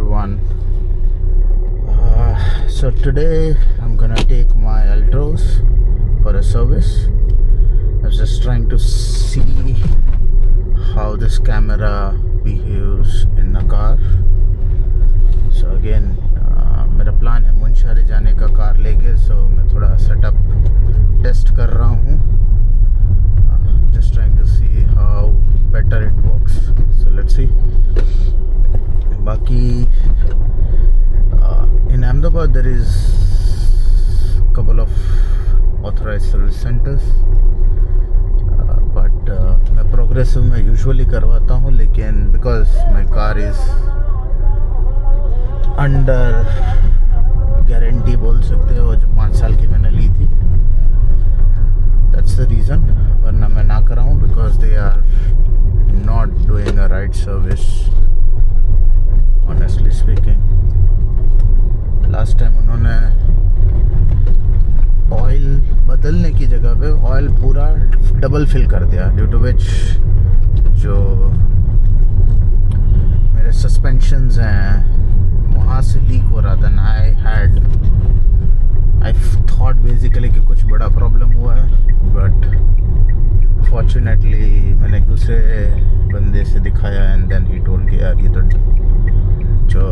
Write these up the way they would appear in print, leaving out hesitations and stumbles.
everyone. So today I'm gonna take my Altroz for a service. I was just trying to see how this camera behaves in a car. So again, मेरा plan है मुंशियारी जाने का car लेके. So मैं थोड़ा setup test कर रहा हूँ. Just trying to see how better it works. So let's see. Baki, in Ahmedabad there is a couple of authorized service centers, but मैं प्रोग्रेसिव में यूजुअली करवाता हूँ, लेकिन because my car is under guarantee बोल सकते हो, जो 5 साल की मैंने ली थी, दैट्स द रीज़न. वरना मैं ना कराऊँ, because they are not doing a right service. Honestly speaking, last time उन्होंने ऑयल बदलने की जगह पे ऑयल पूरा डबल फिल कर दिया, ड्यू टू विच जो मेरे सस्पेंशंस हैं वहाँ से लीक हो रहा था. आई थॉट बेसिकली कि कुछ बड़ा प्रॉब्लम हुआ है, बट फॉर्चुनेटली मैंने एक दूसरे बंदे से दिखाया एंड देन ही टोल्ड कि यार ये तो जो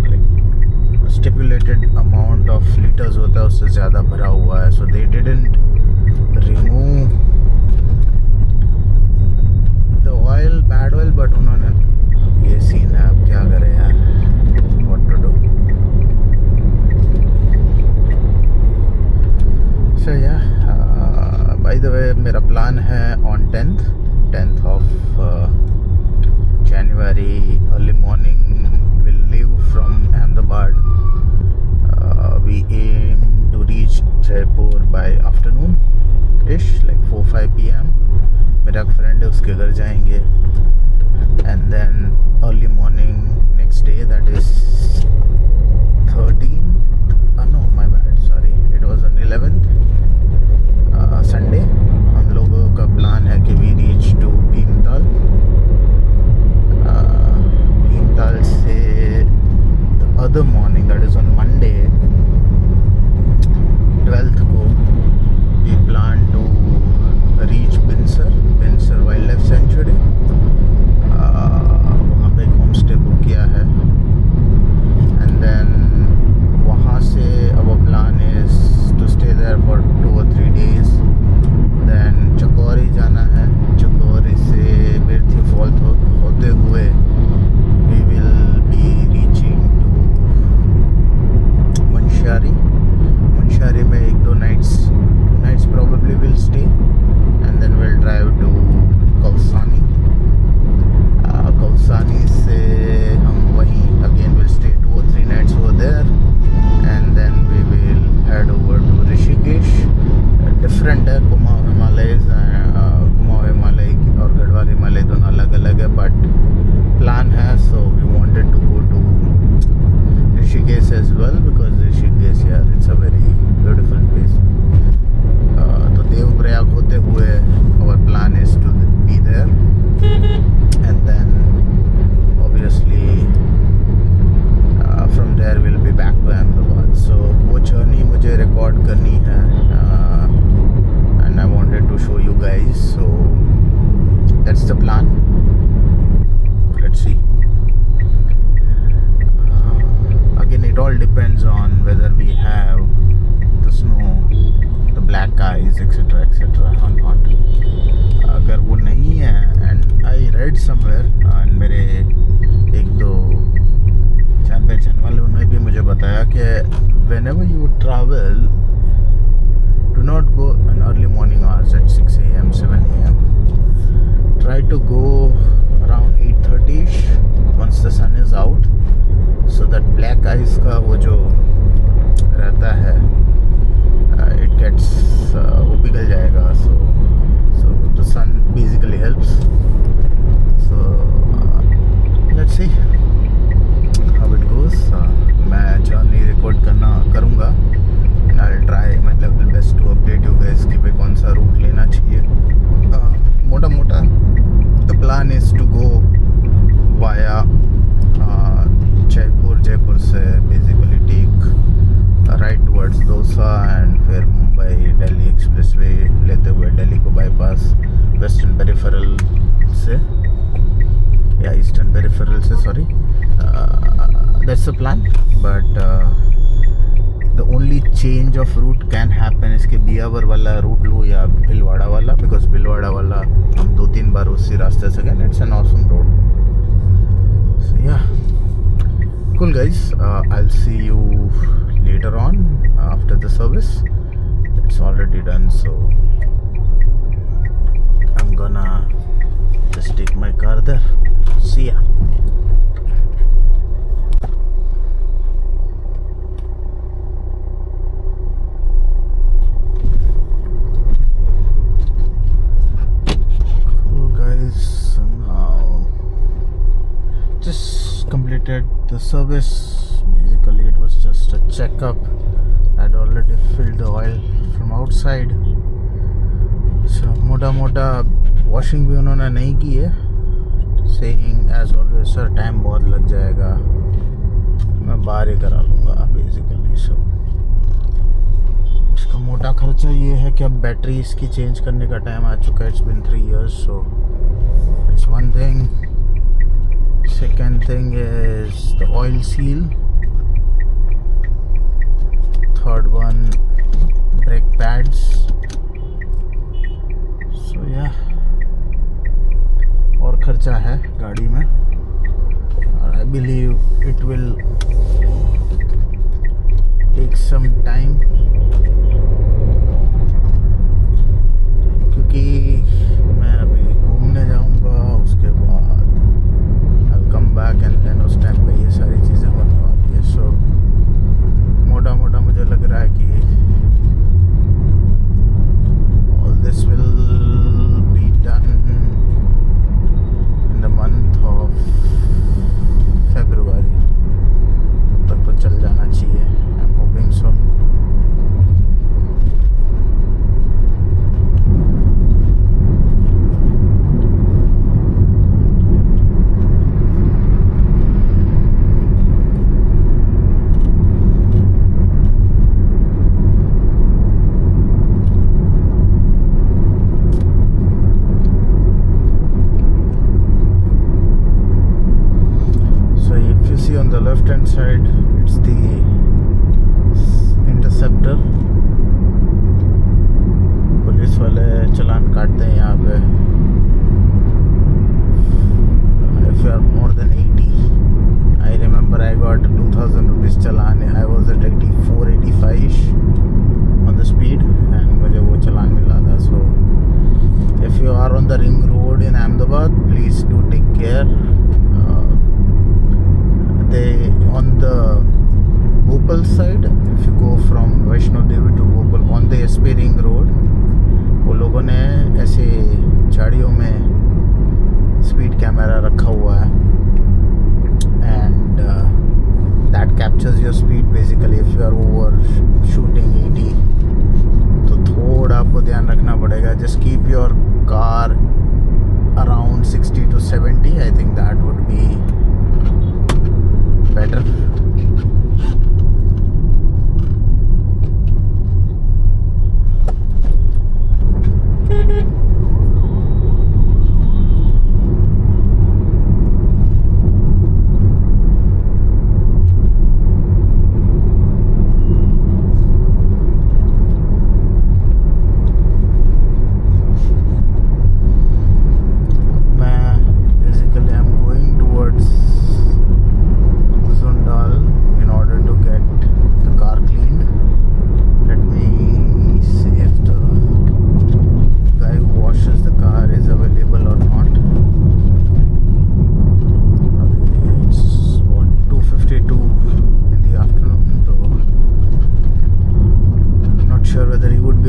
like stipulated amount of litres होता है उससे ज़्यादा भरा हुआ है. So they didn't remove the oil, bad oil, but उन्होंने ये सीन है. अब क्या करें यार, व्हाट टू डू. सो या बाय द वे, मेरा प्लान है on 10th of January early morning we'll leave from Ahmedabad. We aim to reach Jaipur by afternoon ish, like 4-5 p.m. मेरा एक फ्रेंड है, उसके घर जाएंगे, and then early morning next day, that is 13th, no my bad, sorry, it was on 11th, Sunday. हम लोगों का plan है कि we reach to Bhimtal. Bhimtal से the other morning, that is on Monday 12th को we plan to reach Binsar Wildlife Sanctuary. वहाँ पे एक होम स्टे बुक किया है, and then वहाँ से our plan is to stay there for 2 or 3 days. then चकोरी जाना है. चकोरी से बिरथी फॉल होते हुए we will be reaching to Munsiyari में 1-2 nights probably will stay, and then we'll drive to Kausani. Kausani से हम वहीं again will stay 2 or 3 nights over there, and then we will head over to Rishikesh. Different है, कुमाऊं हिमालय और गढ़वाल हिमालय दोनों अलग अलग है, बट प्लान है. So we wanted to go to Rishikesh as well, because Rishikesh यार it's a very beautiful place. तो देवप्रयाग होते हुए our plan is to be there, and then obviously from there will be back to Ahmedabad. So वो journey मुझे record करनी है, and I wanted to show you guys. So that's the plan. Let's see. Again, it all depends on whether we have the snow, the black ice, etc or not. अगर वो नहीं है, and I read somewhere, and मेरे 1-2 जान पहचान वाले उन्होंने भी मुझे बताया कि whenever you travel, do not go in early morning hours at 6 a.m., 7 a.m. Try to go around 8:30ish once the sun is out, so that black ice का वो जो रहता है it gets वो पिघल जाएगा. So the sun basically helps. So let's see how it goes. मैं journey record करूँगा. I'll try my level best to update you guys कि भाई कौन सा रूट लेना चाहिए. मोटा the plan is to go via Jaipur western peripheral से या ईस्टर्न पेरिफेरल से, sorry, that's the plan. But the only change of route can happen इसके बियावर वाला रूट लूँ या भिलवाड़ा वाला, बिकॉज भिलवाड़ा वाला हम 2-3 बार उसी रास्ते से गए. It's an awesome road. So yeah cool guys, I'll see you later on after the service. It's already done, so I'm gonna just take my car there. See ya. Cool guys, now just completed the service. Basically it was just a checkup. I'd already filled the oil from outside, so मोटा washing भी उन्होंने नहीं की है, saying as always sir time बहुत लग जाएगा, मैं बाहर ही करा लूँगा बेसिकली. सो इसका मोटा खर्चा ये है कि अब बैटरी इसकी चेंज करने का टाइम आ चुका है. It's been 3 years, so it's one thing. Second thing is the oil seal. Third one, brake pads. So yeah, और खर्चा है गाड़ी में. I believe it will take some time, क्योंकि मैं अभी घूमने जाऊंगा, उसके बाद कम बैक एंड देन उस टाइम पे ये सारी चीज़ें होने वाली है. सो मोटा मुझे लग रहा है कि all this will be done in the month of February. तब तक तो चल जाना चाहिए. I am hoping so. On the left hand side it's the Interceptor. Police वाले चलान काटते हैं यहाँ पे. If you are more than 80, I remember I got 2000 rupees challan. I was at 84-85 on the speed and मुझे वो चालान मिला था. So if you are on the ring road in Ahmedabad, please do take care. On the Bhopal side, if you go from Vaishno Devi to Bhopal on the SP Ring Road, वो लोगों ने ऐसे झाड़ियों में speed camera रखा हुआ है, and that captures your speed basically. If you are over shooting 80, तो थोड़ा आपको ध्यान रखना पड़ेगा. Just keep your car around 60 to 70. I think that would be better.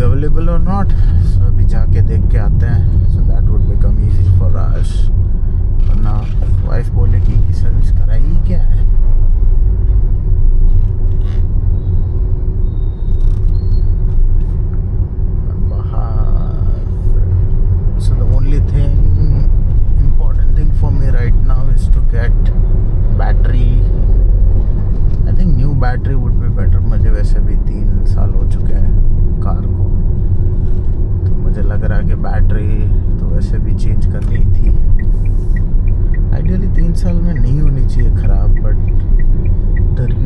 Available और नॉट. सो अभी जाके देख के आते हैं. So that would become easy for us. वरना वाइफ बोलेगी कि सर्विस कराई क्या है. So the only thing, important thing for me right now is to get battery. I think new battery would be better. मुझे वैसे भी 3 साल हो चुके हैं कार को, तो मुझे लग रहा है कि बैटरी तो वैसे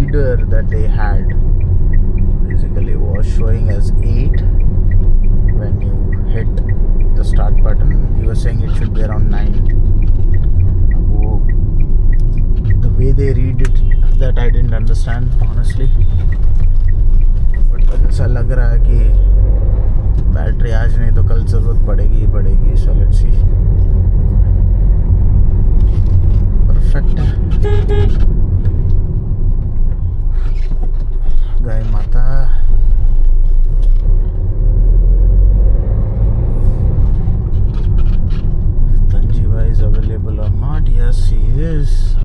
reader that they had basically was showing as 8 when you hit the start button. You were saying it should be around 9. The way they read it, that I didn't understand honestly, but ऐसा लग रहा है कि battery आज नहीं तो कल ज़रूरत पड़ेगी ही पड़ेगी. So let's see. Perfect है. गाय माता. Tanjiva is available or not? Yes, he is.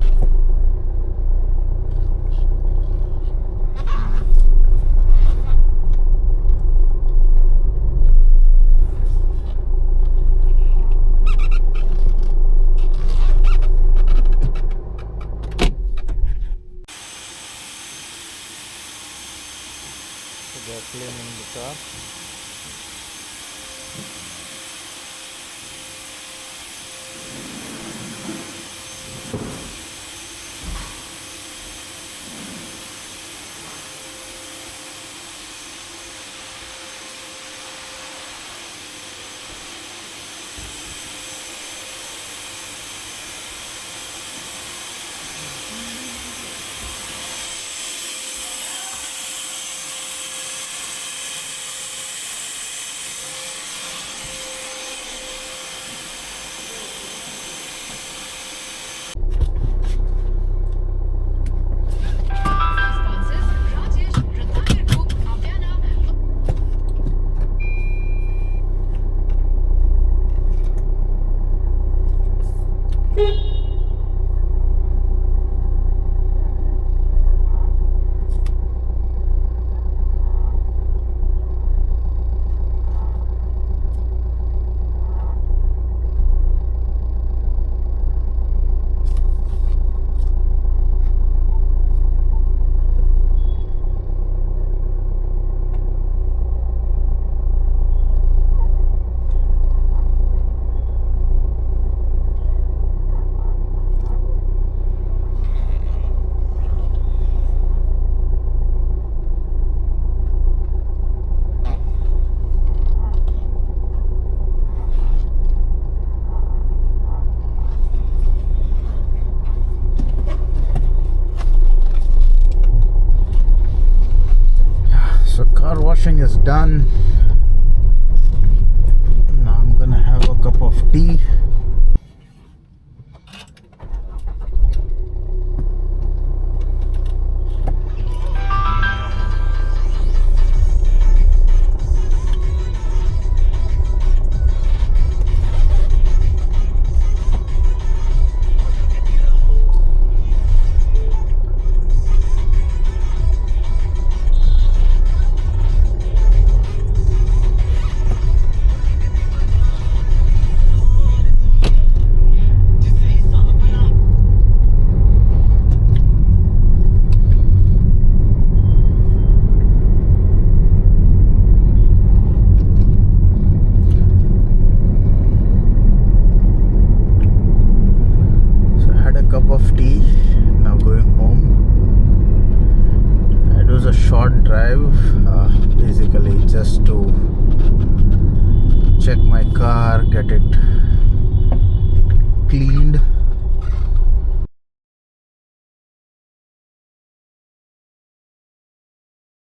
They're cleaning the car. So car washing is done. Now I'm gonna have a cup of tea. Cup of tea. Now going home. It was a short drive, basically just to check my car, get it